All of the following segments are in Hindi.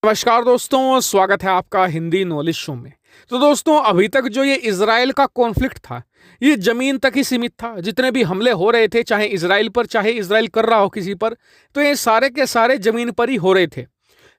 नमस्कार दोस्तों, स्वागत है आपका हिंदी नॉलेज शो में। तो दोस्तों, अभी तक जो ये इजराइल का कॉन्फ्लिक्ट था, ये जमीन तक ही सीमित था। जितने भी हमले हो रहे थे, चाहे इजराइल पर, चाहे इजराइल कर रहा हो किसी पर, तो ये सारे के सारे जमीन पर ही हो रहे थे।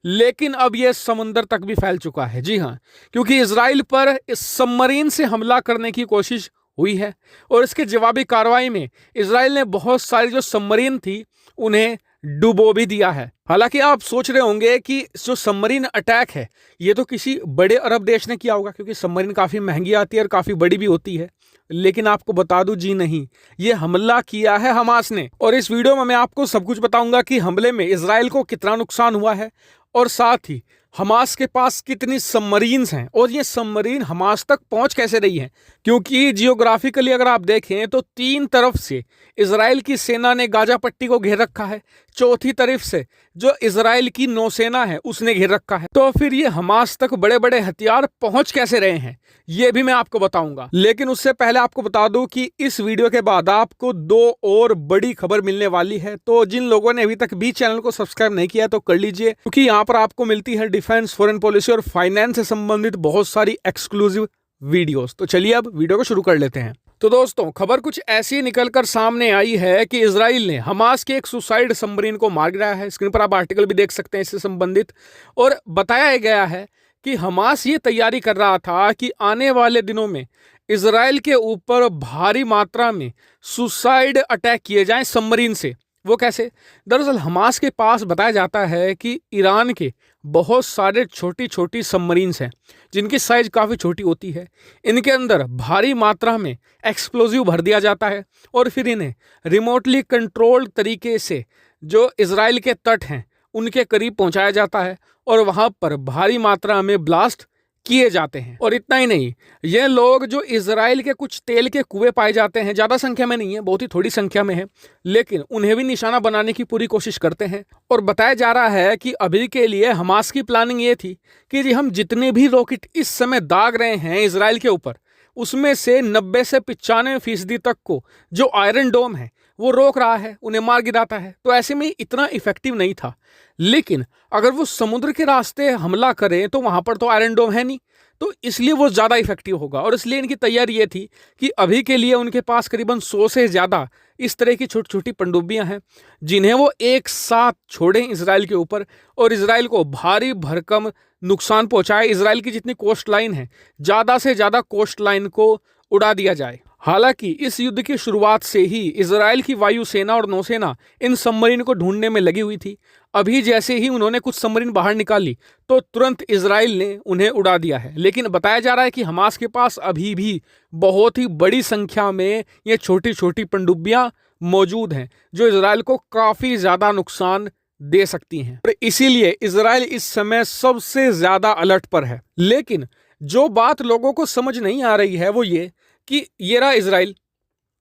लेकिन अब ये समुंदर तक भी फैल चुका है। जी हाँ, क्योंकि इजराइल पर इस सबमरीन से हमला करने की कोशिश हुई है और इसके जवाबी कार्रवाई में इजराइल ने बहुत सारी जो सबमरीन थी उन्हें डुबो भी दिया है। हालांकि आप सोच रहे होंगे कि जो सबमरीन अटैक है ये तो किसी बड़े अरब देश ने किया होगा, क्योंकि सबमरीन काफ़ी महंगी आती है और काफ़ी बड़ी भी होती है। लेकिन आपको बता दूं, जी नहीं, ये हमला किया है हमास ने। और इस वीडियो में मैं आपको सब कुछ बताऊंगा कि हमले में इजराइल को कितना नुकसान हुआ है और साथ ही हमास के पास कितनी सबमरीन्स हैं और ये सबमरीन हमास तक पहुंच कैसे रही है। क्योंकि जियोग्राफिकली अगर आप देखें तो तीन तरफ से इजराइल की सेना ने गाजा पट्टी को घेर रखा है, चौथी तरफ से जो इजराइल की नौसेना है उसने घेर रखा है। तो फिर ये हमास तक बड़े बड़े हथियार पहुंच कैसे रहे हैं, ये भी मैं आपको बताऊंगा। लेकिन उससे पहले आपको बता दूं कि इस वीडियो के बाद आपको दो और बड़ी खबर मिलने वाली है। तो जिन लोगों ने अभी तक भी चैनल को सब्सक्राइब नहीं किया तो कर लीजिए, क्योंकि यहाँ पर आपको मिलती है डिफेंस, फॉरेन पॉलिसी और फाइनेंस से संबंधित बहुत सारी एक्सक्लूसिव वीडियोस। तो चलिए अब वीडियो को शुरू कर लेते हैं। तो दोस्तों, खबर कुछ ऐसी निकलकर सामने आई है कि इजराइल ने हमास के एक सुसाइड सबमरीन को मार गिराया है। स्क्रीन पर आप आर्टिकल भी देख सकते हैं इससे संबंधित। और बताया गया है कि हमास ये तैयारी कर रहा था कि आने वाले दिनों में इजराइल के ऊपर भारी मात्रा में सुसाइड अटैक किए जाएं सबमरीन से। वो कैसे? दरअसल हमास के पास बताया जाता है कि ईरान के बहुत सारे छोटी छोटी सबमरीन्स हैं जिनकी साइज काफ़ी छोटी होती है। इनके अंदर भारी मात्रा में एक्सप्लोजिव भर दिया जाता है और फिर इन्हें रिमोटली कंट्रोल्ड तरीके से जो इजराइल के तट हैं उनके करीब पहुंचाया जाता है और वहां पर भारी मात्रा में ब्लास्ट किए जाते हैं। और इतना ही नहीं, ये लोग जो इजराइल के कुछ तेल के कुएं पाए जाते हैं, ज़्यादा संख्या में नहीं है, बहुत ही थोड़ी संख्या में है, लेकिन उन्हें भी निशाना बनाने की पूरी कोशिश करते हैं। और बताया जा रहा है कि अभी के लिए हमास की प्लानिंग ये थी कि जी हम जितने भी रॉकेट इस समय दाग रहे हैं इजराइल के ऊपर, उसमें से 90 से 95% तक को जो आयरन डोम है वो रोक रहा है, उन्हें मार गिराता है। तो ऐसे में इतना इफेक्टिव नहीं था। लेकिन अगर वो समुद्र के रास्ते हमला करें तो वहां पर तो आयरन डोम है नहीं, तो इसलिए वो ज़्यादा इफेक्टिव होगा। और इसलिए इनकी तैयारी ये थी कि अभी के लिए उनके पास करीबन 100 से ज़्यादा इस तरह की छोटी छोटी पनडुब्बियां हैं जिन्हें वो एक साथ छोड़ें इजराइल के ऊपर और इजराइल को भारी भरकम नुकसान पहुंचाए। इजराइल की जितनी कोस्ट लाइन है, ज़्यादा से ज़्यादा कोस्ट लाइन को उड़ा दिया जाए। हालांकि इस युद्ध की शुरुआत से ही इजराइल की वायुसेना और नौसेना इन सबमरीन को ढूंढने में लगी हुई थी। अभी जैसे ही उन्होंने कुछ सबमरीन बाहर निकाली तो तुरंत इजराइल ने उन्हें उड़ा दिया है। लेकिन बताया जा रहा है कि हमास के पास अभी भी बहुत ही बड़ी संख्या में ये छोटी छोटी पनडुब्बियां मौजूद हैं जो इजराइल को काफ़ी ज़्यादा नुकसान दे सकती हैं। और इसीलिए इजराइल इस समय सबसे ज़्यादा अलर्ट पर है। लेकिन जो बात लोगों को समझ नहीं आ रही है वो ये कि ये रहा इजराइल,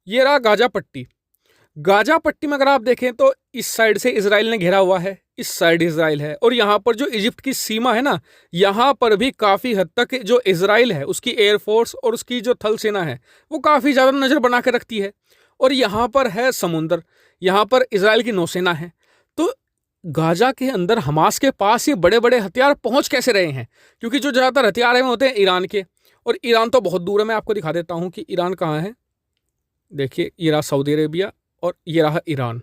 ये रहा गाजा पट्टी। गाजा पट्टी में अगर आप देखें तो इस साइड से इजराइल ने घेरा हुआ है, इस साइड इजराइल है, और यहाँ पर जो इजिप्ट की सीमा है ना, यहाँ पर भी काफ़ी हद तक जो इजराइल है उसकी एयरफोर्स और उसकी जो थल सेना है वो काफ़ी ज़्यादा नज़र बना के रखती है। और यहाँ पर है समुंदर, यहाँ पर इजराइल की नौसेना है। तो गाजा के अंदर हमास के पास ये बड़े बड़े हथियार पहुँच कैसे रहे हैं? क्योंकि जो ज़्यादातर हथियार हैं वो होते हैं ईरान के, और ईरान तो बहुत दूर है। मैं आपको दिखा देता हूं कि ईरान कहाँ है। देखिए, ये रहा सऊदी अरेबिया और ये रहा ईरान।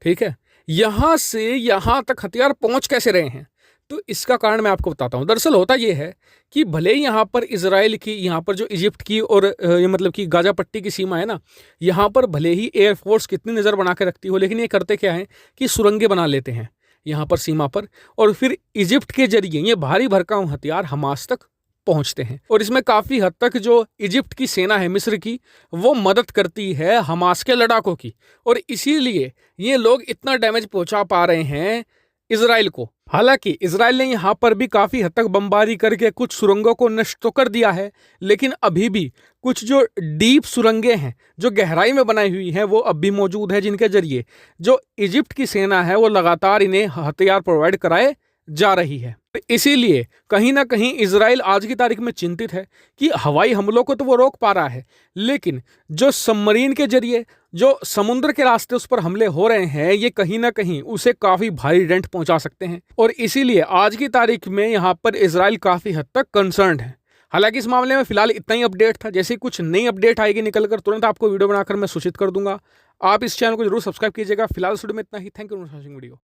ठीक है, यहां से यहां तक हथियार पहुंच कैसे रहे हैं? तो इसका कारण मैं आपको बताता हूं। दरअसल होता यह है कि भले ही यहां पर इजराइल की, यहां पर जो इजिप्ट की और ये मतलब कि गाजा पट्टी की सीमा है ना, यहां पर भले ही एयरफोर्स कितनी नज़र बना के रखती हो, लेकिन ये करते क्या है कि सुरंगें बना लेते हैं यहाँ पर सीमा पर, और फिर इजिप्ट के जरिए ये भारी भरकम हथियार हमास तक पहुंचते हैं। और इसमें काफ़ी हद तक जो इजिप्ट की सेना है, मिस्र की, वो मदद करती है हमास के लड़ाकों की, और इसीलिए ये लोग इतना डैमेज पहुंचा पा रहे हैं इजराइल को। हालांकि इजराइल ने यहाँ पर भी काफ़ी हद तक बमबारी करके कुछ सुरंगों को नष्ट तो कर दिया है, लेकिन अभी भी कुछ जो डीप सुरंगें हैं जो गहराई में बनाई हुई हैं वो अब भी मौजूद है, जिनके जरिए जो इजिप्ट की सेना है वो लगातार इन्हें हथियार प्रोवाइड कराए जा रही है। इसीलिए कहीं ना कहीं इजराइल आज की तारीख में चिंतित है कि हवाई हमलों को तो वो रोक पा रहा है, लेकिन जो सबमरीन के जरिए जो समुद्र के रास्ते उस पर हमले हो रहे हैं ये कहीं ना कहीं उसे काफी भारी डेंट पहुंचा सकते हैं और इसीलिए आज की तारीख में यहां पर इजराइल काफी हद तक कंसर्न्ड है। हालांकि इस मामले में फिलहाल इतना ही अपडेट था। जैसे ही कुछ नई अपडेट आएगी निकलकर तुरंत आपको वीडियो बनाकर मैं सूचित कर दूंगा। आप इस चैनल को जरूर सब्सक्राइब कीजिएगा। फिलहाल इस वीडियो में इतना ही। Thank you for watching video.